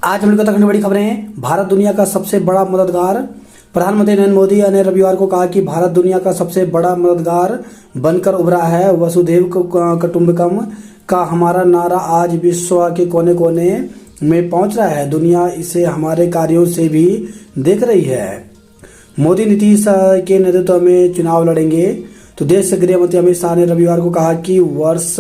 आज हम लोग तक बड़ी खबरें हैं। भारत दुनिया का सबसे बड़ा मददगार। प्रधानमंत्री नरेंद्र मोदी ने रविवार को कहा कि भारत दुनिया का सबसे बड़ा मददगार बनकर उभरा है। वसुधैव कुटुंबकम का हमारा नारा आज विश्व के कोने कोने में पहुंच रहा है। दुनिया इसे हमारे कार्यों से भी देख रही है। मोदी नीतीश के नेतृत्व में चुनाव लड़ेंगे। तो देश के गृह मंत्री अमित शाह ने रविवार को कहा कि वर्ष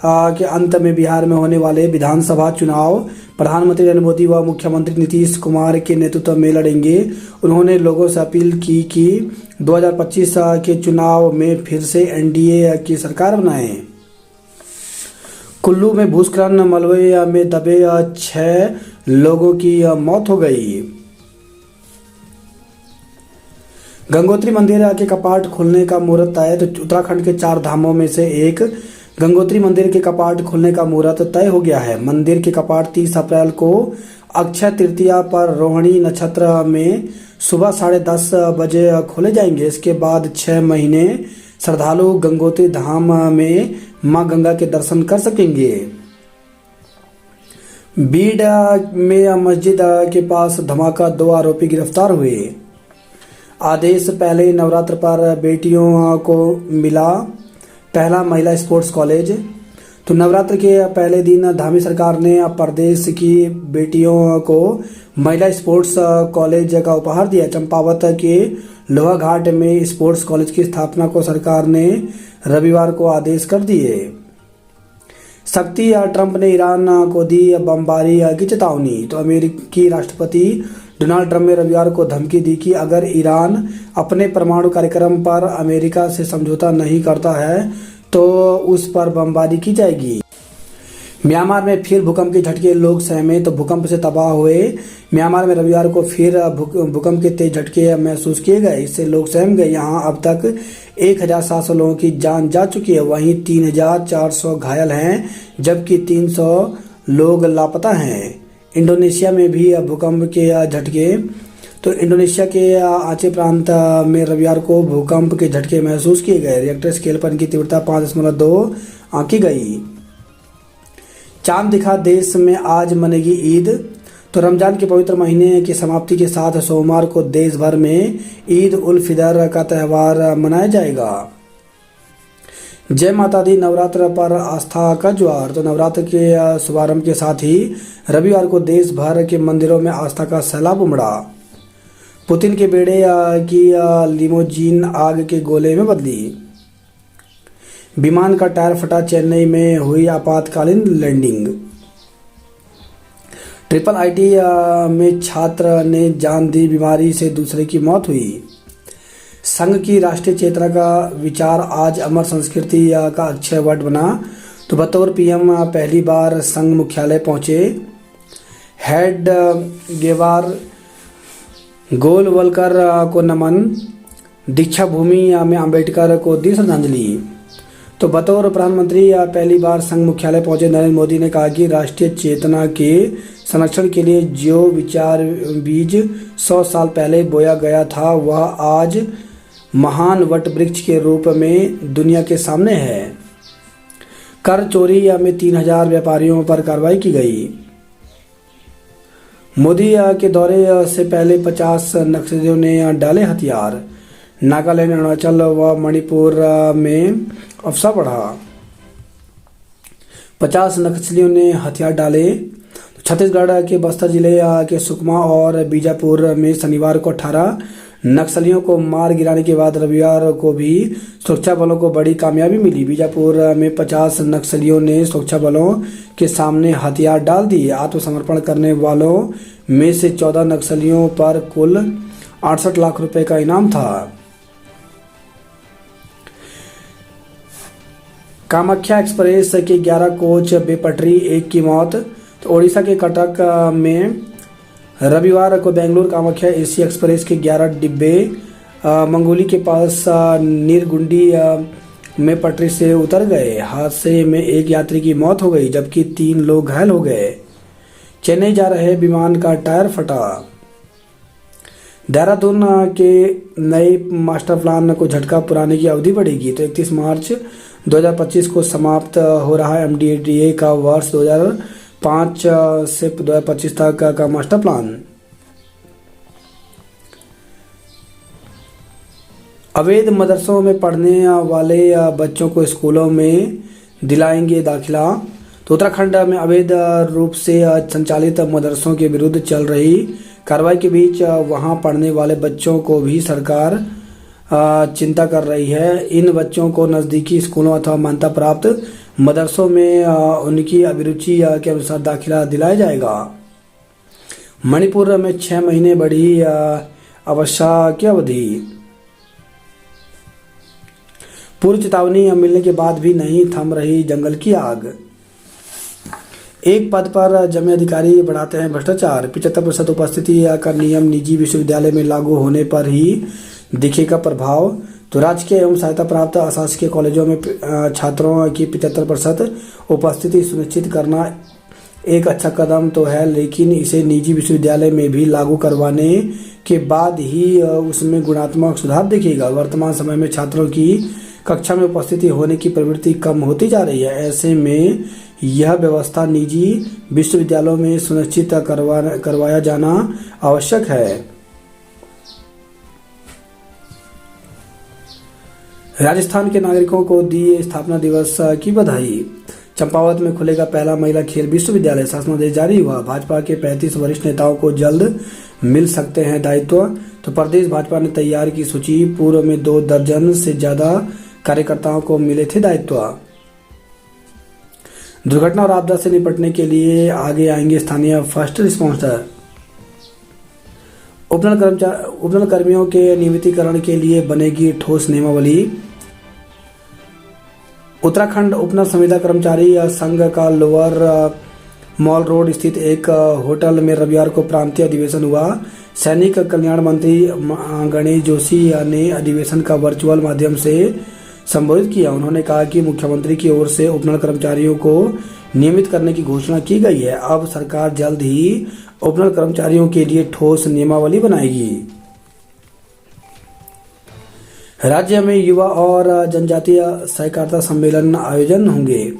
के अंत में बिहार में होने वाले विधानसभा चुनाव प्रधानमंत्री नरेंद्र मोदी व मुख्यमंत्री नीतीश कुमार के नेतृत्व में लड़ेंगे। उन्होंने लोगों से अपील की कि 2025 के चुनाव में फिर से एनडीए की सरकार बनाएं। कुल्लू में भूस्खलन, मलबे में दबे 6 लोगों की मौत हो गई। गंगोत्री मंदिर के कपाट खुलने का मुहूर्त तय। तो उत्तराखंड के 4 धामों में से एक गंगोत्री मंदिर के कपाट खुलने का मुहूर्त तय हो गया है। मंदिर के कपाट 30 अप्रैल को अक्षय तृतीया पर रोहिणी नक्षत्र में सुबह 10:30 बजे खोले जाएंगे। इसके बाद 6 महीने श्रद्धालु गंगोत्री धाम में मां गंगा के दर्शन कर सकेंगे। बीड में मस्जिद के पास धमाका, 2 आरोपी गिरफ्तार हुए। आदेश, पहले नवरात्र पर बेटियों को मिला पहला महिला स्पोर्ट्स कॉलेज। तो नवरात्र के पहले दिन धामी सरकार ने प्रदेश की बेटियों को महिला स्पोर्ट्स कॉलेज का उपहार दिया। चंपावत के लोहा घाट में स्पोर्ट्स कॉलेज की स्थापना को सरकार ने रविवार को आदेश कर दिए। शक्ति, ट्रंप ने ईरान को दी बमबारी की चेतावनी। तो अमेरिकी राष्ट्रपति डोनाल्ड ट्रंप ने रविवार को धमकी दी कि अगर ईरान अपने परमाणु कार्यक्रम पर अमेरिका से समझौता नहीं करता है तो उस पर बमबारी की जाएगी। म्यांमार में फिर भूकंप के झटके, लोग सहमे तो भूकंप से तबाह हुए। म्यांमार में रविवार को फिर भूकंप के तेज झटके महसूस किए गए। इससे लोग सहम गए। यहाँ अब तक 1700 लोगों की जान जा चुकी है। वहीं 3400 घायल हैं, जबकि 300 लोग लापता हैं। इंडोनेशिया में भी भूकंप के झटके। तो इंडोनेशिया के आचे प्रांत में रविवार को भूकंप के झटके महसूस किए गए। रिएक्टर स्केल पर इनकी तीव्रता 5.2 आंकी गई। चांद दिखा, देश में आज मनेगी ईद। तो रमजान के पवित्र महीने की समाप्ति के साथ सोमवार को देश भर में ईद उल फितर का त्यौहार मनाया जाएगा। जय माता दी, नवरात्र पर आस्था का ज्वार। तो नवरात्र के शुभारंभ के साथ ही रविवार को देश भर के मंदिरों में आस्था का सैलाब उमड़ा। पुतिन के बेड़े की लिमोजीन आग के गोले में बदली। विमान का टायर फटा, चेन्नई में हुई आपातकालीन लैंडिंग। ट्रिपल आईटी में छात्र ने जान दी, बीमारी से दूसरे की मौत हुई। संघ की राष्ट्रीय चेतना का विचार आज अमर संस्कृति का अक्षय वट बना। तो बतौर पीएम पहली बार संघ मुख्यालय पहुंचे। हेड गेवार गोलवलकर को नमन। दीक्षा भूमि में अंबेडकर को दी श्रद्धांजलि। तो बतौर प्रधानमंत्री पहली बार संघ मुख्यालय पहुंचे नरेंद्र मोदी ने कहा कि राष्ट्रीय चेतना के संरक्षण के लिए जो विचार बीज 100 साल पहले बोया गया था वह आज महान वट वृक्ष के रूप में दुनिया के सामने है। कर चोरी में 3000 व्यापारियों पर कार्रवाई की गई। मोदी के दौरे से पहले 50 नक्सलियों ने डाले हथियार। नागालैंड, अरुणाचल व मणिपुर में अफवाह बढ़ा। 50 नक्सलियों ने हथियार डाले। छत्तीसगढ़ के बस्तर जिले के सुकमा और बीजापुर में शनिवार को 18 नक्सलियों को मार गिराने के बाद रविवार को भी सुरक्षा बलों को बड़ी कामयाबी मिली। बीजापुर में 50 नक्सलियों ने सुरक्षा बलों के सामने हथियार डाल दिए। आत्मसमर्पण करने वालों में से 14 नक्सलियों पर कुल 68 लाख रुपए का इनाम था। कामाख्या एक्सप्रेस के 11 कोच बेपटरी, 1 की मौत। तो ओडिशा के कटक में रविवार को बेंगलुरु कामाख्या एसी एक्सप्रेस के 11 डिब्बे मंगोली के पास नीरगुंडी में पटरी से उतर गए। हादसे में 1 यात्री की मौत हो गई, जबकि 3 लोग घायल हो गए। चेन्नई जा रहे विमान का टायर फटा। देहरादून के नए मास्टर प्लान को झटका, पुराने की अवधि बढ़ेगी। तो 31 मार्च 2025 को समाप्त हो रहा है एमडीडीए का वर्ष 5 से 2025 तक का मास्टर प्लान। अवैध मदरसों में पढ़ने वाले बच्चों को स्कूलों में दिलाएंगे दाखिला। तो उत्तराखंड में अवैध रूप से संचालित मदरसों के विरुद्ध चल रही कार्रवाई के बीच वहां पढ़ने वाले बच्चों को भी सरकार चिंता कर रही है। इन बच्चों को नज़दीकी स्कूलों अथवा मान्यता प्राप्त मदरसों में उनकी अभिरुचि के अनुसार दाखिला दिलाया जाएगा। मणिपुर में 6 महीने बढ़ी अवस्था की अवधि। पूर्व चेतावनी मिलने के बाद भी नहीं थम रही जंगल की आग। एक पद पर जमे अधिकारी बढ़ाते हैं भ्रष्टाचार। 75% उपस्थिति का नियम निजी विश्वविद्यालय में लागू होने पर ही दिखेगा प्रभाव। तो राजकीय एवं सहायता प्राप्त अशासकीय कॉलेजों में छात्रों की 75% उपस्थिति सुनिश्चित करना एक अच्छा कदम तो है, लेकिन इसे निजी विश्वविद्यालय में भी लागू करवाने के बाद ही उसमें गुणात्मक सुधार दिखेगा। वर्तमान समय में छात्रों की कक्षा में उपस्थिति होने की प्रवृत्ति कम होती जा रही है। ऐसे में यह व्यवस्था निजी विश्वविद्यालयों में सुनिश्चित करवाया जाना आवश्यक है। राजस्थान के नागरिकों को दी स्थापना दिवस की बधाई। चंपावत में खुलेगा पहला महिला खेल विश्वविद्यालय। शासनादेश जारी हुआ। भाजपा के 35 वरिष्ठ नेताओं को जल्द मिल सकते हैं दायित्व। तो प्रदेश भाजपा ने तैयार की सूची। पूर्व में 2 दर्जन से ज्यादा कार्यकर्ताओं को मिले थे दायित्व। दुर्घटना और आपदा से निपटने के लिए आगे आएंगे स्थानीय फर्स्ट रिस्पॉन्सर। उपनल कर्मियों के नियमितीकरण के लिए बनेगी ठोस नियमावली। उत्तराखंड उपनल संविदा कर्मचारी संघ का लोअर मॉल रोड स्थित एक होटल में रविवार को प्रांतीय अधिवेशन हुआ। सैनिक कल्याण मंत्री गणेश जोशी ने अधिवेशन का वर्चुअल माध्यम से संबोधित किया। उन्होंने कहा कि मुख्यमंत्री की ओर से उपनल कर्मचारियों को नियमित करने की घोषणा की गई है। अब सरकार जल्द ही उपनल कर्मचारियों के लिए ठोस नियमावली बनाएगी। राज्य में युवा और जनजातीय सहकारिता सम्मेलन आयोजन होंगे।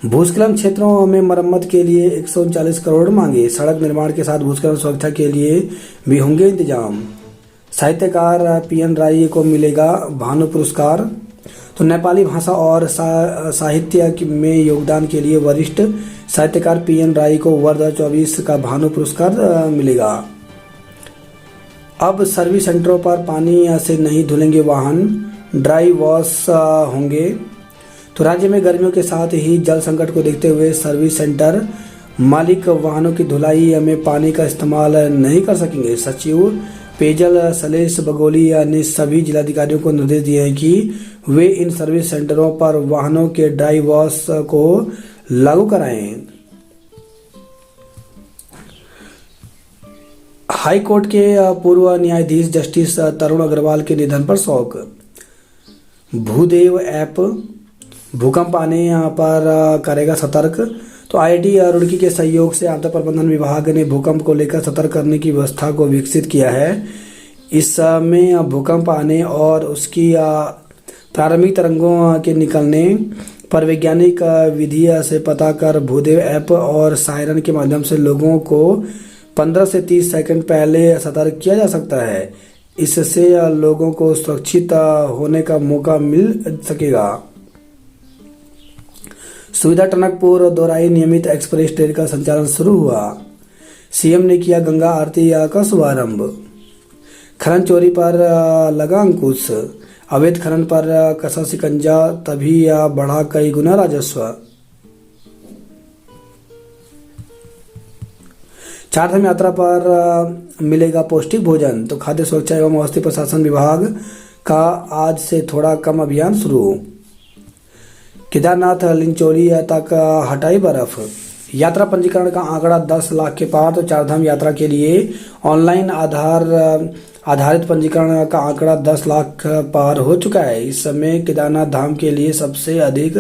भूस्खलन क्षेत्रों में मरम्मत के लिए 139 करोड़ मांगे। सड़क निर्माण के साथ भूस्खलन सुरक्षा के लिए भी होंगे इंतजाम। साहित्यकार PN राय को मिलेगा भानु पुरस्कार। तो नेपाली भाषा और साहित्य में योगदान के लिए वरिष्ठ साहित्यकार PN राय को वर्ष 2024 का भानु पुरस्कार मिलेगा। अब सर्विस सेंटरों पर पानी से नहीं धुलेंगे वाहन, ड्राई वॉश होंगे। तो राज्य में गर्मियों के साथ ही जल संकट को देखते हुए सर्विस सेंटर मालिक वाहनों की धुलाई में पानी का इस्तेमाल नहीं कर सकेंगे। सचिव पेयजल शैलेश बगोली ने सभी जिलाधिकारियों को निर्देश दिए हैं कि वे इन सर्विस सेंटरों पर वाहनों के ड्राई वॉश को लागू कराएं। हाई कोर्ट के पूर्व न्यायाधीश जस्टिस तरुण अग्रवाल के निधन पर शोक। भूदेव ऐप भूकंप आने पर करेगा सतर्क। तो IIT रुड़की के सहयोग से आपदा प्रबंधन विभाग ने भूकंप को लेकर सतर्क करने की व्यवस्था को विकसित किया है। इसमें भूकंप आने और उसकी प्रारंभिक तरंगों के निकलने पर वैज्ञानिक विधि से पता कर भूदेव ऐप और सायरन के माध्यम से लोगों को 15 से 30 सेकंड पहले सतर्क किया जा सकता है। इससे लोगों को सुरक्षित होने का मौका मिल सकेगा। सुविधा टनकपुर दोराई नियमित एक्सप्रेस ट्रेन का संचालन शुरू हुआ। CM ने किया गंगा आरती का शुभारंभ। खनन चोरी पर लगा अंकुश। अवैध खनन पर कसा शिकंजा, तभी बढ़ा कई गुना राजस्व। चारधाम यात्रा पर मिलेगा पौष्टिक भोजन। तो खाद्य सुरक्षा एवं औषधि प्रशासन विभाग का आज से थोड़ा कम अभियान शुरू। केदारनाथ लिंचोली तक हटाई बर्फ। यात्रा पंजीकरण का आंकड़ा 10 लाख के पार। तो चारधाम यात्रा के लिए ऑनलाइन आधारित पंजीकरण का आंकड़ा 10 लाख पार हो चुका है। इस समय केदारनाथ धाम के लिए सबसे अधिक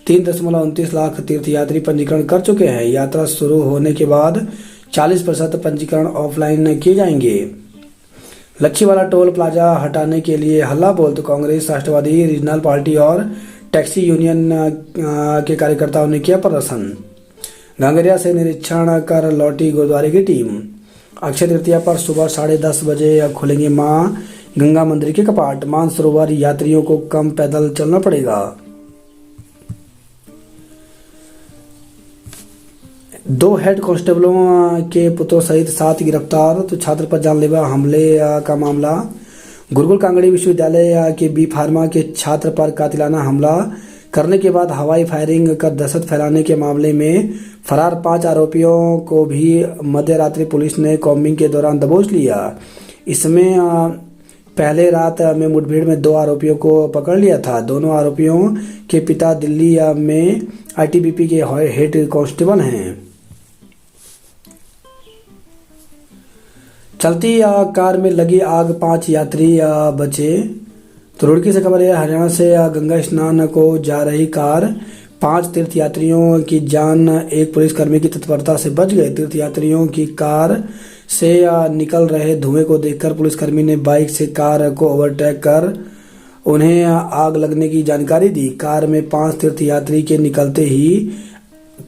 3.29 लाख तीर्थयात्री पंजीकरण कर चुके हैं। यात्रा शुरू होने के बाद 40% पंजीकरण ऑफलाइन किए जाएंगे। लच्छीवाला टोल प्लाजा हटाने के लिए हल्ला बोल। तो कांग्रेस, राष्ट्रवादी, रीजनल पार्टी और टैक्सी यूनियन के कार्यकर्ताओं ने किया प्रदर्शन। घांगरिया से निरीक्षण कर लौटी गुरुद्वारे की टीम। अक्षय तृतीया पर सुबह 10:30 बजे खुलेंगे मां गंगा मंदिर के कपाट। मानसरोवर यात्रियों को कम पैदल चलना पड़ेगा। 2 हेड कांस्टेबलों के पुत्रों सहित 7 गिरफ्तार। तो छात्र पर जानलेवा हमले का मामला। गुरुकुल कांगड़ी विश्वविद्यालय के बी फार्मा के छात्र पर कातिलाना हमला करने के बाद हवाई फायरिंग कर दहशत फैलाने के मामले में फरार 5 आरोपियों को भी मध्य रात्रि पुलिस ने कॉम्बिंग के दौरान दबोच लिया। इसमें पहले रात में मुठभेड़ में 2 आरोपियों को पकड़ लिया था। दोनों आरोपियों के पिता दिल्ली में आईटीबीपी के हेड कांस्टेबल हैं। चलती कार में लगी आग 5 यात्री बचे। तो रुड़की से खबर है, हरियाणा से गंगा स्नान को जा रही कार 5 तीर्थयात्रियों की जान एक पुलिसकर्मी की तत्परता से बच गए। तीर्थयात्रियों की कार से निकल रहे धुएं को देखकर पुलिसकर्मी ने बाइक से कार को ओवरटेक कर उन्हें आग लगने की जानकारी दी। कार में 5 तीर्थयात्री के निकलते ही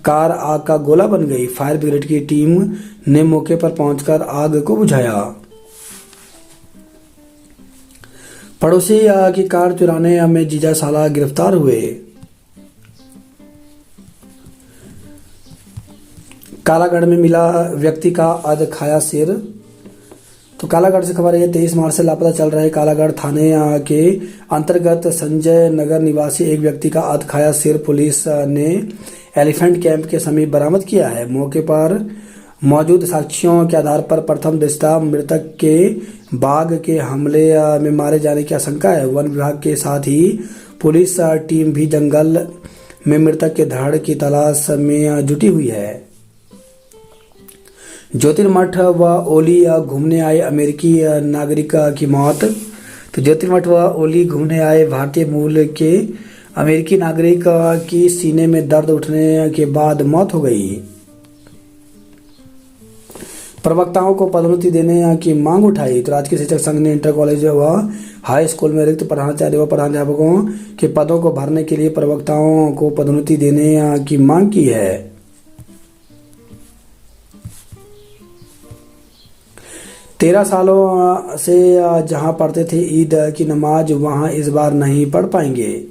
कार आग का गोला बन गई। फायर ब्रिगेड की टीम ने मौके पर पहुंचकर आग को बुझाया। पड़ोसी की कार चुराने में जीजा साला गिरफ्तार हुए। कालागढ़ में मिला व्यक्ति का अध खाया सिर। तो कालागढ़ से खबर है, 23 मार्च से लापता चल रहे कालागढ़ थाने के अंतर्गत संजय नगर निवासी एक व्यक्ति का अध खाया सिर पुलिस ने एलिफेंट कैंप के समीप बरामद किया है। मौके पर मौजूद साक्ष्यों के आधार पर प्रथम दृष्टया मृतक के बाघ के हमले में मारे जाने की आशंका है। वन विभाग के साथ ही पुलिस टीम भी जंगल में मृतक के धड़ की तलाश में जुटी हुई है। ज्योतिर्मठ व ओली घूमने आए अमेरिकी नागरिक की मौत। तो ज्योतिर्मठ व ओली घूमने आए भारतीय मूल के अमेरिकी नागरिक की सीने में दर्द उठने के बाद मौत हो गई। प्रवक्ताओं को पदोन्नति देने की मांग उठाई। तो राजकीय शिक्षक संघ ने इंटर कॉलेज व हाई स्कूल में रिक्त प्रधानाचार्य व प्रधानाध्यापकों के पदों को भरने के लिए प्रवक्ताओं को पदोन्नति देने की मांग की है। 13 सालों से जहां पढ़ते थे ईद की नमाज, वहां इस बार नहीं पढ़ पाएंगे।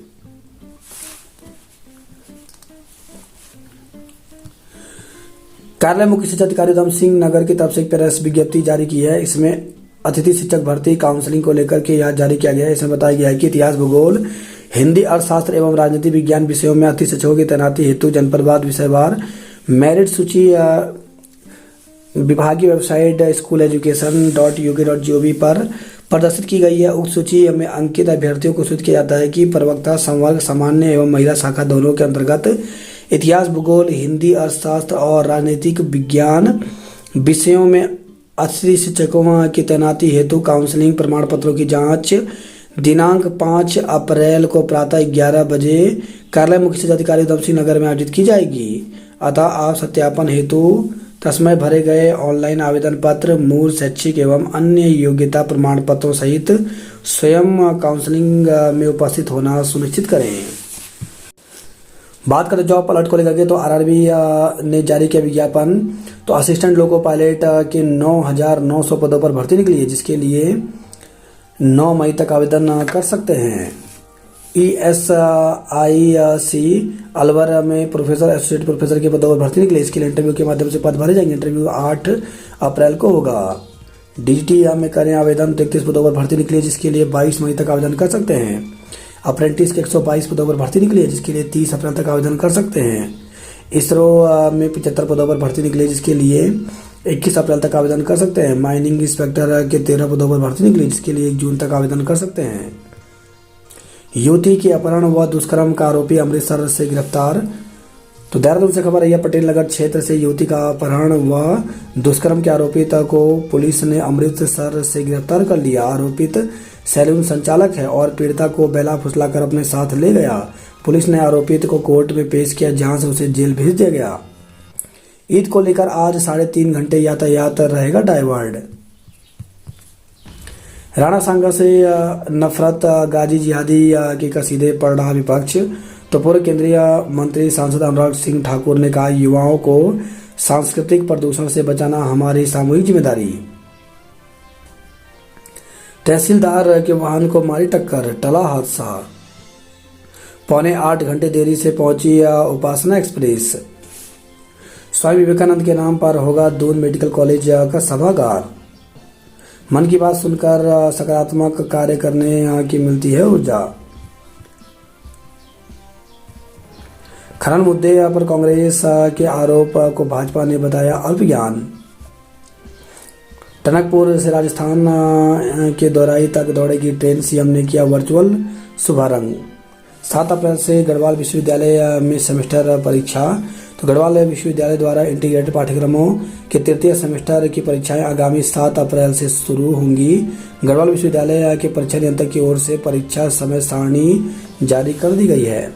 कार्यालय मुख्य शिक्षा अधिकारी उधम सिंह नगर की तरफ से एक प्रेस विज्ञप्ति जारी की है। इसमें अतिथि शिक्षक भर्ती काउंसलिंग को लेकर के यह जारी किया गया है। इसमें बताया गया है कि इतिहास, भूगोल, हिंदी, अर्थशास्त्र एवं राजनीति विज्ञान विषयों में अतिथि शिक्षकों की तैनाती हेतु जनपदवार विषयवार मेरिट सूची विभागीय वेबसाइट school.education.uk.gov पर प्रदर्शित की गई है। उक्त सूची में अंकित अभ्यर्थियों को सूचित किया जाता है कि प्रवक्ता, संवर्ग, सामान्य एवं महिला शाखा दोनों के अंतर्गत इतिहास, भूगोल, हिंदी, अर्थशास्त्र और राजनीतिक विज्ञान विषयों में अतिथि शिक्षकों की तैनाती हेतु काउंसलिंग प्रमाण पत्रों की जांच दिनांक 5 अप्रैल को प्रातः 11 बजे कार्यालय मुख्य शिक्षा अधिकारी उधम सिंह नगर में आयोजित की जाएगी। अतः आप सत्यापन हेतु तस्मय भरे गए ऑनलाइन आवेदन पत्र, मूल शैक्षिक एवं अन्य योग्यता प्रमाण पत्रों सहित स्वयं काउंसलिंग में उपस्थित होना सुनिश्चित करें। बात करें जॉब अलर्ट को लेकर के, तो आरआरबी ने जारी किया विज्ञापन। तो असिस्टेंट लोको पायलट के 9,900 पदों पर भर्ती निकली है, जिसके लिए 9 मई तक आवेदन कर सकते हैं। ESIC अलवर में प्रोफेसर, एसोसिएट प्रोफेसर के पदों पर भर्ती निकली। इसके लिए इंटरव्यू के माध्यम से पद भरे जाएंगे। इंटरव्यू 8 अप्रैल को होगा। DGT में करें आवेदन। 33 पदों पर भर्ती निकली है, जिसके लिए 22 मई तक आवेदन कर सकते हैं। अप्रेंटिस के 122 पदों पर भर्ती निकली है, जिसके लिए 30 अप्रैल तक आवेदन कर सकते हैं। इसरो में 75 पदों पर भर्ती निकली है, जिसके लिए 21 अप्रैल तक आवेदन कर सकते हैं। माइनिंग इंस्पेक्टर के 13 पदों पर भर्ती निकली, जिसके लिए 1 जून तक आवेदन कर सकते हैं। युवती के अपहरण व दुष्कर्म का आरोपी अमृतसर से गिरफ्तार। तो देहरादून से खबर है, पटेल नगर क्षेत्र से युवती का अपहरण व दुष्कर्म के आरोपित को पुलिस ने अमृतसर से गिरफ्तार कर लिया। आरोपित सैलून संचालक है और पीड़िता को बेला फुसलाकर अपने साथ ले गया। पुलिस ने आरोपित को कोर्ट में पेश किया, जहां से उसे जेल भेज दिया गया। ईद को लेकर आज 3.5 घंटे यातायात रहेगा डाइवर्ट। राणा सांगा से नफरत गाजी जिहादी के कसीदे पढ़ रहा विपक्ष। तो पूर्व केंद्रीय मंत्री सांसद अनुराग सिंह ठाकुर ने कहा, युवाओं को सांस्कृतिक प्रदूषण से बचाना हमारी सामूहिक जिम्मेदारी। तहसीलदार के वाहन को मारी टक्कर, टला हादसा। 7.25 घंटे देरी से पहुंची उपासना एक्सप्रेस। स्वामी विवेकानंद के नाम पर होगा दून मेडिकल कॉलेज का सभागार। मन की बात सुनकर सकारात्मक कार्य करने की मिलती है ऊर्जा। खनन मुद्दे पर कांग्रेस के आरोप को भाजपा ने बताया अल्पज्ञान। टनकपुर से राजस्थान के दौराई तक दौड़ेगी ट्रेन, सीएम ने किया वर्चुअल शुभारंभ। 7 अप्रैल से गढ़वाल विश्वविद्यालय में सेमेस्टर परीक्षा। तो गढ़वाल विश्वविद्यालय द्वारा इंटीग्रेटेड पाठ्यक्रमों के तृतीय सेमेस्टर की परीक्षाएं आगामी 7 अप्रैल से शुरू होंगी। गढ़वाल विश्वविद्यालय के परीक्षा नियंत्रक की ओर से परीक्षा समय सारणी जारी कर दी गई है।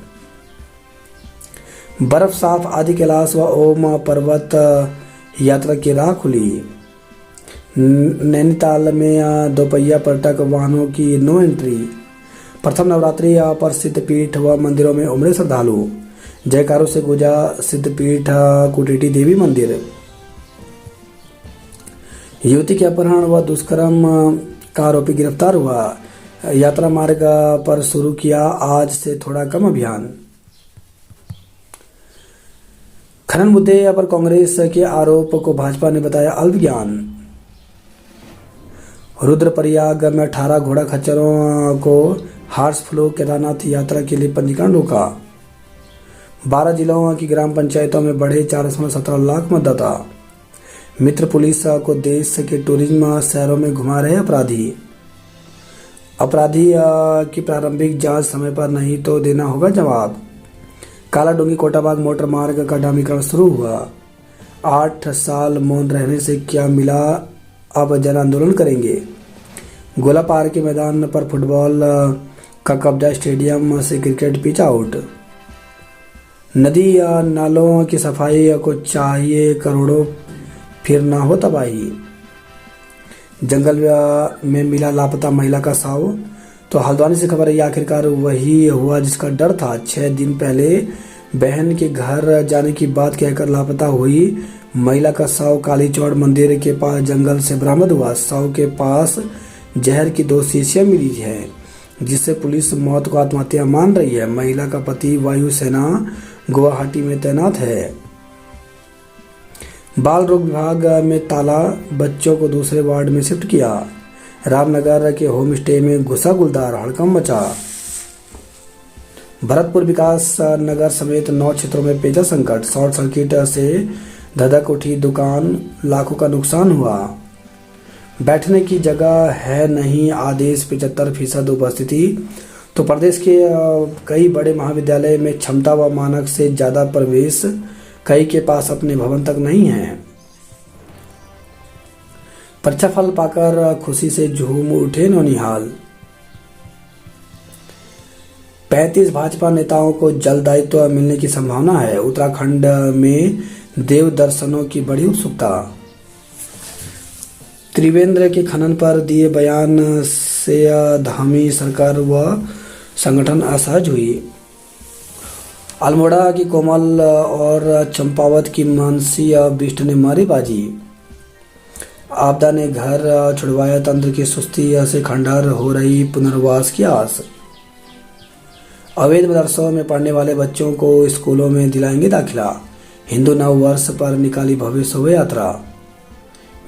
बर्फ साफ, आदि कैलाश व ओम पर्वत यात्रा की राह खुली। नैनीताल में दोपहिया पर्यटक वाहनों की नो एंट्री। प्रथम नवरात्रि पर सिद्धपीठ व मंदिरों में उमड़े श्रद्धालु। जयकारों से गुंजा सिद्धपीठ कुटीटी देवी मंदिर। युवती के अपहरण व दुष्कर्म का आरोपी गिरफ्तार हुआ। यात्रा मार्ग पर शुरू किया आज से थोड़ा कम अभियान। खनन मुद्दे पर कांग्रेस के आरोप को भाजपा ने बताया अल्पज्ञान। रुद्रप्रयाग में 18 घोड़ा खच्चरों को हार्स फ्लो केदारनाथ यात्रा के लिए पंजीकरण रोका। 12 जिलों की ग्राम पंचायतों में बढ़े 4.17 लाख मतदाता। मित्र पुलिस को देश के टूरिज्म शहरों में घुमा रहे अपराधी की प्रारंभिक जांच समय पर नहीं तो देना होगा जवाब। कालाडूंगी कोटाबाग मोटर मार्ग का डामरीकरण शुरू हुआ। 8 साल मौन रहने से क्या मिला, अब जन आंदोलन करेंगे। गोला पार के मैदान पर फुटबॉल का कब्जा, स्टेडियम से क्रिकेट पिच आउट। नदी या नालों की सफाई को चाहिए करोड़ों, फिर ना हो तबाही। जंगल में मिला लापता महिला का शव। तो हल्द्वानी से खबर है, आखिरकार वही हुआ जिसका डर था। 6 दिन पहले बहन के घर जाने की बात कहकर लापता हुई महिला का शव कालीचौड़ मंदिर के पास जंगल से बरामद हुआ। शव के पास जहर की 2 शीशियां मिली हैं, जिससे पुलिस मौत को आत्महत्या मान रही है। महिला का पति वायुसेना गुवाहाटी में तैनात है। बाल रोग विभाग में ताला, बच्चों को दूसरे वार्ड में शिफ्ट किया। रामनगर के होम स्टे में घुसा गुलदार, हड़कंप मचा। भरतपुर विकास नगर समेत 9 क्षेत्रों में पेयजल संकट। शॉर्ट सर्किट से धधक उठी दुकान, लाखों का नुकसान हुआ। बैठने की जगह है नहीं, आदेश 75% उपस्थिति। तो प्रदेश के कई बड़े महाविद्यालय में क्षमता व मानक से ज्यादा प्रवेश, कई के पास अपने भवन तक नहीं है। परीक्षा फल पाकर खुशी से झूम उठे नौनिहाल। 35 भाजपा नेताओं को जल्द दायित्व मिलने की संभावना है। उत्तराखंड में देव दर्शनों की बड़ी उत्सुकता। त्रिवेंद्र के खनन पर दिए बयान से धामी सरकार व संगठन असहज हुई। अल्मोड़ा की कोमल और चंपावत की मानसी बिष्ट ने मारी बाजी। आपदा ने घर छुड़वाया, तंत्र की सुस्ती से खंडहर हो रही पुनर्वास की आस। अवैध मदरसों में पढ़ने वाले बच्चों को स्कूलों में दिलाएंगे दाखिला। हिंदू नव वर्ष पर निकाली भव्य शोभा यात्रा।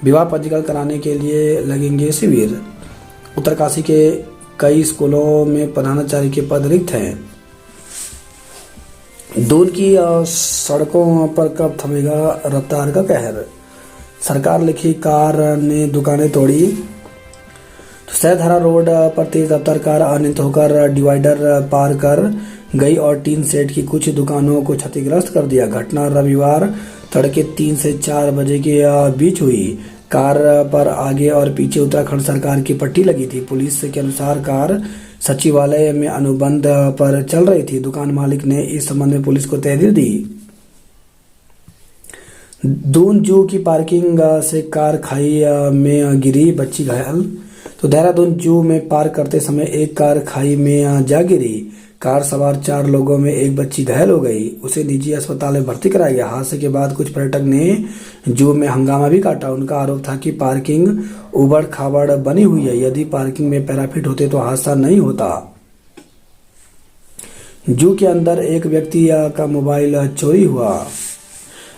विवाह पंजीकरण कराने के लिए लगेंगे शिविर। उत्तरकाशी के कई स्कूलों में प्रधानाचार्य के पद रिक्त हैं। दून की सड़कों पर कब थमेगा रफ्तार का कहर। सरकार लिखी कार ने दुकानें तोड़ी। तो सैधरा रोड पर तेज रफ्तार कार अनियंत्रित होकर डिवाइडर पार कर गई और टीन सेट की कुछ दुकानों को क्षतिग्रस्त कर दिया। घटना रविवार तड़के 3 से 4 बजे के बीच हुई। कार पर आगे और पीछे उत्तराखंड सरकार की पट्टी लगी थी। पुलिस के अनुसार कार सचिवालय में अनुबंध पर चल रही थी। दुकान मालिक ने इस संबंध में पुलिस को तहरीर दी। दून जू की पार्किंग से कार खाई में गिरी, बच्ची घायल। तो देहरादून जू में पार्क करते समय एक कार खाई में जा गिरी। कार सवार 4 लोगों में एक बच्ची घायल हो गई, उसे निजी अस्पताल में भर्ती कराया गया। हादसे के बाद कुछ पर्यटक ने जू में हंगामा भी काटा। उनका आरोप था कि पार्किंग उबड़ खाबड़ बनी हुई है, यदि पार्किंग में पैराफिट होते तो हादसा नहीं होता। जू के अंदर एक व्यक्ति का मोबाइल चोरी हुआ।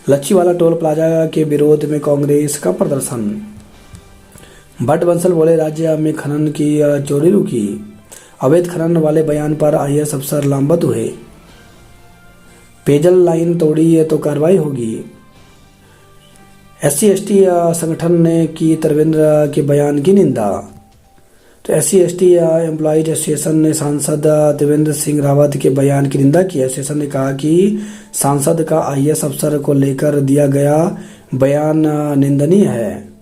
लच्छीवाला टोल प्लाजा के विरोध में कांग्रेस का प्रदर्शन। भट्ट बंसल बोले, राज्य में खनन की चोरी रुकी। अवैध खनन वाले बयान पर आईएएस अफसर लामबंद हुए। पेयजल लाइन तोड़ी तो कार्रवाई होगी। SC/ST संगठन ने की धर्मेंद्र के बयान की निंदा। तो SC/ST एम्प्लॉयज एसोसिएशन ने सांसद त्रिवेंद्र सिंह रावत के बयान की निंदा की। एसोसिएशन ने कहा कि सांसद का आईएएस अफसर को लेकर दिया गया बयान निंदनीय है।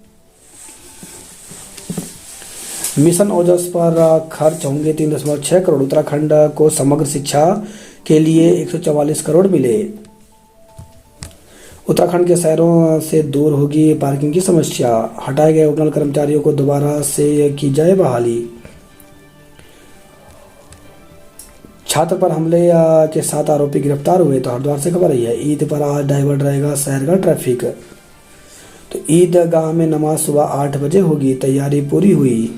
मिशन ओजस पर खर्च होंगे 3.6 करोड़। उत्तराखंड को समग्र शिक्षा के लिए 144 करोड़ मिले। उत्तराखंड के शहरों से दूर होगी पार्किंग की समस्या। हटाए गए उपनल कर्मचारियों को दोबारा से की जाए बहाली। छात्र पर हमले के 7 आरोपी गिरफ्तार हुए। तो हरिद्वार से खबर आई है, ईद पर आज डाइवर्ट रहेगा शहर का ट्रैफिक। तो ईदगाह में नमाज सुबह 8 बजे होगी, तैयारी पूरी हुई।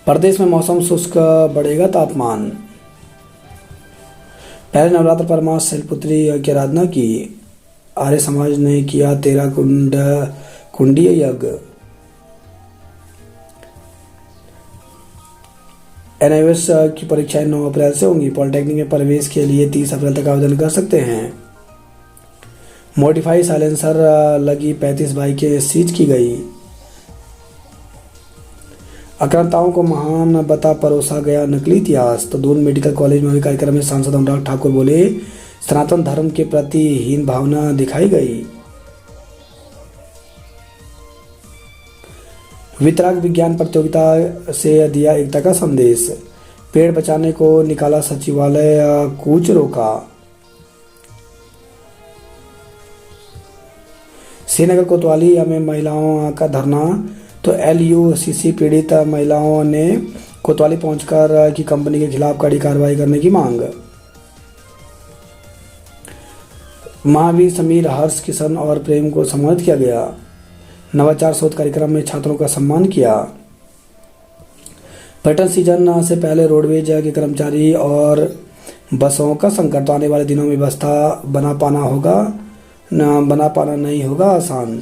प्रदेश में मौसम शुष्क, बढ़ेगा तापमान। पहले नवरात्र पर मां शैलपुत्री की आराधना की। आर्य समाज ने किया 13 कुंडीय यज्ञ। NIOS की परीक्षाएं 9 अप्रैल से होंगी। पॉलिटेक्निक में प्रवेश के लिए 30 अप्रैल तक आवेदन कर सकते हैं। मॉडिफाई साइलेंसर लगी 35 बाइकें सीज की गई। आक्रांताओं को महान बता परोसा गया नकली इतिहास। तो दून मेडिकल कॉलेज में हुए कार्यक्रम में सांसद अनुराग ठाकुर बोले, सनातन धर्म के प्रति हीन भावना दिखाई गई। वितराग विज्ञान प्रतियोगिता से दिया एकता का संदेश। पेड़ बचाने को निकाला सचिवालय कूच रोका। श्रीनगर कोतवाली में महिलाओं का धरना। तो LUCC पीड़ित महिलाओं ने कोतवाली पहुंचकर की कंपनी के खिलाफ कड़ी कार्रवाई करने की मांग। महावीर, समीर, हर्ष, किशन और प्रेम को सम्मानित किया गया। नवाचार शोध कार्यक्रम में छात्रों का सम्मान किया। पर्यटन सीजन से पहले रोडवेज के कर्मचारी और बसों का संकट। तो आने वाले दिनों में व्यवस्था बना पाना नहीं होगा आसान।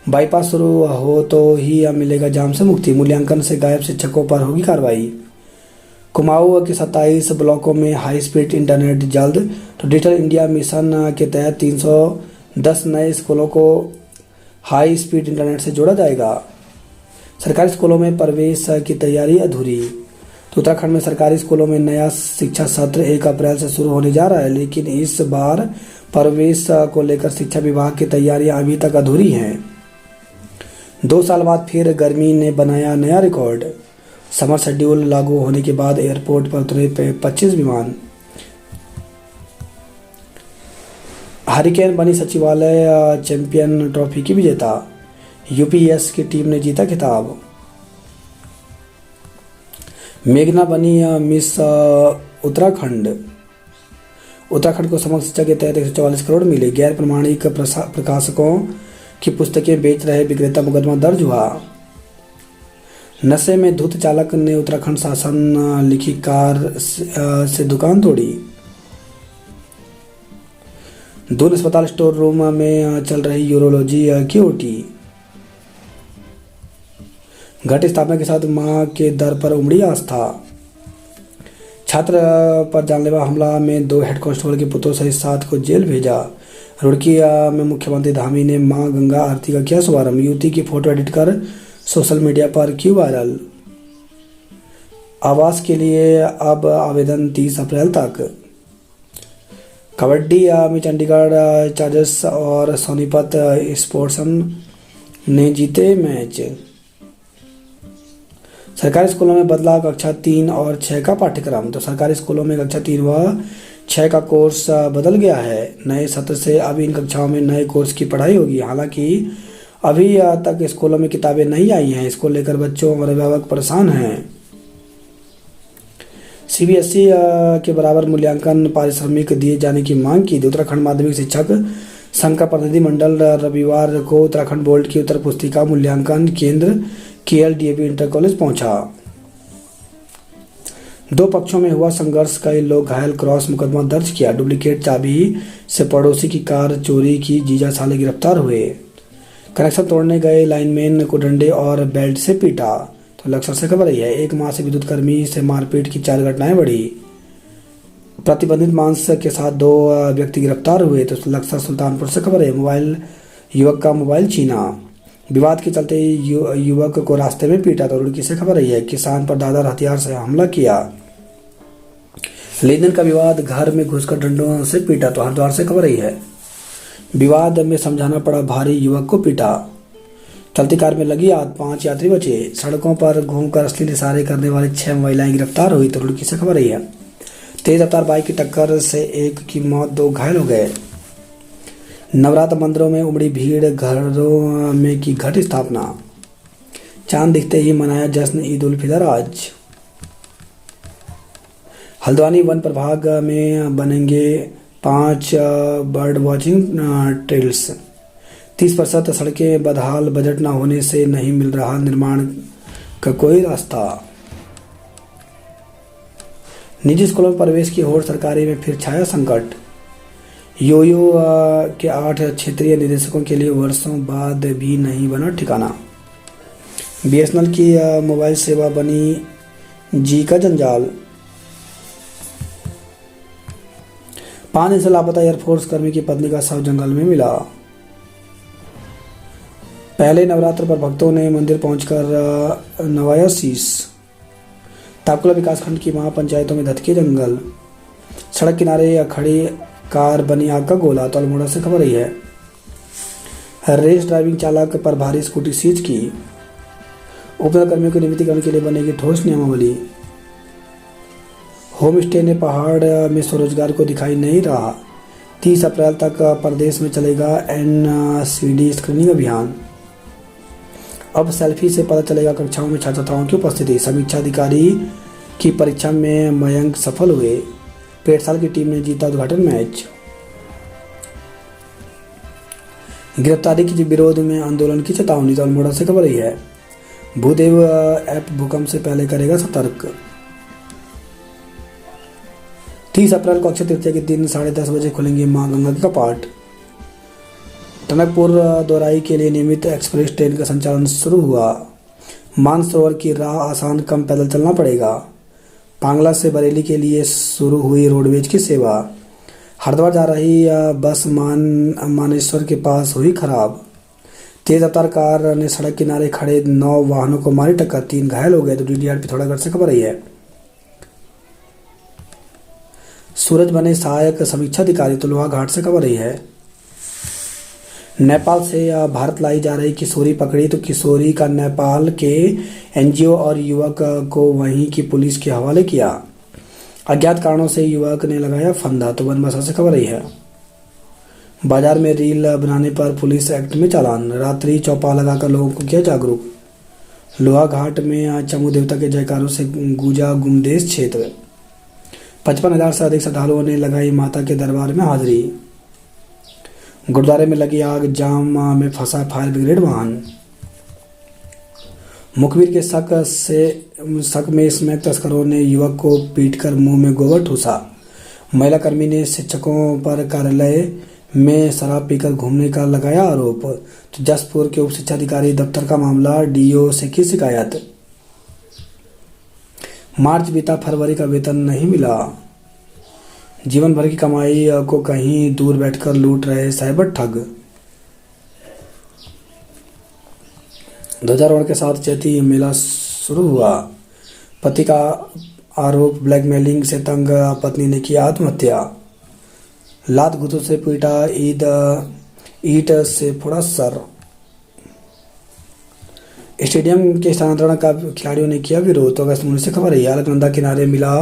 बाईपास शुरू हो तो ही मिलेगा जाम से मुक्ति। मूल्यांकन से गायब शिक्षकों पर होगी कार्रवाई। कुमाऊं के 27 ब्लॉकों में हाई स्पीड इंटरनेट जल्द। तो डिजिटल इंडिया मिशन के तहत 310 नए स्कूलों को हाई स्पीड इंटरनेट से जोड़ा जाएगा। सरकारी स्कूलों में प्रवेश की तैयारी अधूरी। तो उत्तराखंड में सरकारी स्कूलों में नया शिक्षा सत्र 1 अप्रैल से शुरू होने जा रहा है, लेकिन इस बार प्रवेश को लेकर शिक्षा विभाग की तैयारियां अभी तक अधूरी हैं। 2 साल बाद फिर गर्मी ने बनाया नया रिकॉर्ड। समर शेड्यूल लागू होने के बाद एयरपोर्ट पर उतरे 25 विमान। हरिकेन बनी सचिवालय चैंपियन ट्रॉफी की विजेता। UPS की टीम ने जीता खिताब। मेघना बनी मिस उत्तराखंड। उत्तराखंड को समग्र शिक्षा के तहत 144 करोड़ मिले। गैर प्रमाणिक प्रकाशकों की पुस्तकें बेच रहे विक्रेता मुकदमा दर्ज हुआ। नशे में धुत चालक ने उत्तराखंड शासन लिखी कार से दुकान तोड़ी। दून अस्पताल स्टोर रूम में चल रही यूरोलॉजी की OT। घट स्थापना के साथ मां के दर पर उमड़ी आस्था। छात्र पर जानलेवा हमला में 2 हेड कांस्टेबल के पुत्रों सहित 7 को जेल भेजा। रुड़की में मुख्यमंत्री धामी ने मां गंगा आरती का किया शुभारंभ। युवती की फोटो एडिट कर सोशल मीडिया पर की वायरल। आवास के लिए अब आवेदन 30 अप्रैल तक। कबड्डी में चंडीगढ़ चार्जर्स और सोनीपत स्पोर्ट्सन ने जीते मैच। सरकारी स्कूलों में बदला कक्षा 3 और 6 का पाठ्यक्रम। तो सरकारी स्कूलों में कक्षा 3 व 6 का कोर्स बदल गया है। नए सत्र से अब इन कक्षाओं में नए कोर्स की पढ़ाई होगी। हालांकि अभी तक स्कूलों में किताबें नहीं आई हैं। इसको लेकर बच्चों और अभिभावक परेशान हैं। सीबीएसई के बराबर मूल्यांकन पारिश्रमिक दिए जाने की मांग की। उत्तराखंड माध्यमिक शिक्षक संघ का प्रतिनिधिमंडल रविवार को उत्तराखंड बोर्ड की उत्तर पुस्तिका मूल्यांकन केंद्र केएलडीएवी इंटर कॉलेज पहुंचा। दो पक्षों में हुआ संघर्ष, कई लोग घायल, क्रॉस मुकदमा दर्ज किया। डुप्लीकेट चाबी से पड़ोसी की कार चोरी की, जीजा साले गिरफ्तार हुए। कनेक्शन तोड़ने गए लाइनमैन को डंडे और बेल्ट से पीटा। तो लक्सर से खबर है, 1 माह से विद्युत कर्मी से मारपीट की 4 घटनाएं बढ़ी। प्रतिबंधित मांस के साथ 2 व्यक्ति गिरफ्तार हुए। तो लक्सर सुल्तानपुर से खबर है, युवक का मोबाइल छीना। विवाद के चलते युवक को रास्ते में पीटा। तो रुड़की से खबर है, किसान पर दादर हथियार से हमला किया। लेनदेन का विवाद, घर में घुसकर डंडों से पीटा। तो हरिद्वार से खबर है, विवाद में समझाना पड़ा भारी, युवक को पीटा। चलती कार में लगी आग, 5 यात्री बचे। सड़कों पर घूमकर अश्लील इशारे करने वाली 6 महिलाएं गिरफ्तार हुई। तो रुड़की से खबर है, तेज रफ्तार बाइक की टक्कर से 1 की मौत, 2 घायल हो गए। नवरात्र मंदिरों में उमड़ी भीड़, घरों में की घट स्थापना। चांद दिखते ही मनाया जश्न ईद उल फितर आज। हल्द्वानी वन प्रभाग में बनेंगे 5 बर्ड वॉचिंग ट्रेल्स। 30% सड़कें बदहाल, बजट न होने से नहीं मिल रहा निर्माण का कोई रास्ता। निजी स्कूलों में प्रवेश की होड़, सरकारी में फिर छाया संकट। योयो के 8 क्षेत्रीय निदेशकों के लिए वर्षों बाद भी नहीं बना ठिकाना। बीएसएनएल की मोबाइल सेवा बनी जी का जंजाल। 5 दिन से लापता एयरफोर्स कर्मी की पत्नी का शव जंगल में मिला। पहले नवरात्र पर भक्तों ने मंदिर पहुंचकर नवाया शीश। ताकुला विकासखंड की महापंचायतों में धधके जंगल। सड़क किनारे खड़ी कार बनी आग का गोला। तो अल्मोड़ा से खबर है, रेस ड्राइविंग चालक पर भारी स्कूटी सीज की। उपनगर कर्मियों के नियमितीकरण के लिए बनेगी ठोस नियमावली। होम स्टे ने पहाड़ में स्वरोजगार को दिखाई नहीं रहा। 30 अप्रैल तक प्रदेश में चलेगा एनसीडी स्क्रीनिंग अभियान। अब सेल्फी से पता चलेगा कक्षाओं में छात्र छात्राओं की उपस्थिति। समीक्षा अधिकारी की परीक्षा में मयंक सफल हुए। पेटसाल की टीम ने जीता उद्घाटन मैच। गिरफ्तारी के विरोध में आंदोलन की चेतावनी। तो अल्मोड़ा से खबर है, भूदेव ऐप भूकंप से पहले करेगा सतर्क। 30 अप्रैल को अक्षय तृतीया के दिन 10:30 बजे खुलेंगे मां गंगा के कपाट। टनकपुर दोराई के लिए नियमित एक्सप्रेस ट्रेन का संचालन शुरू हुआ। मानसरोवर की राह आसान, कम पैदल चलना पड़ेगा। पांगला से बरेली के लिए शुरू हुई रोडवेज की सेवा। हरिद्वार जा रही बस मानेश्वर के पास हुई खराब। तेज रफ्तार कार ने सड़क किनारे खड़े 9 वाहनों को मारी टक्कर, 3 घायल हो गए। तो डीडीआर पिथौरागढ़ से खबर है, सूरज बने सहायक समीक्षा अधिकारी। तो लोहाघाट से खबर है, नेपाल से भारत लाई जा रही किशोरी पकड़ी। तो किशोरी का नेपाल के एनजीओ और युवक को वहीं की पुलिस के हवाले किया। अज्ञात कारणों से युवक ने लगाया फंदा। तो बनबसा से खबर है, बाजार में रील बनाने पर पुलिस एक्ट में चालान। रात्रि चौपाल लगाकर लोगों को किया जागरूक। लोहाघाट में चमू देवता के जयकारों से गूंजा गुमदेश क्षेत्र। 55,000 से अधिक श्रद्धालुओं ने लगाई माता के दरबार में हाजिरी। गुरुद्वारे में लगी आग, जाम में फंसा फायर ब्रिगेड वाहन। मुखबिर के शक में स्मैक तस्करों ने युवक को पीटकर मुंह में गोबर ठूसा। महिला कर्मी ने शिक्षकों पर कार्यालय में शराब पीकर घूमने का लगाया आरोप। तो जसपुर के उप शिक्षा अधिकारी दफ्तर का मामला, डीओ से की शिकायत। मार्च बीता, फरवरी का वेतन नहीं मिला। जीवन भर की कमाई को कहीं दूर बैठकर लूट रहे साइबर ठग। ध्वजारोहण के साथ चैती मेला शुरू हुआ। पति का आरोप, ब्लैकमेलिंग से तंग पत्नी ने की आत्महत्या। लात घुतों से पीटा, ईंट से फोड़ा सर। स्टेडियम के स्थानांतरण का खिलाड़ियों ने किया विरोध। तो अगस्त 19 से खबर है, अलकनंदा किनारे मिला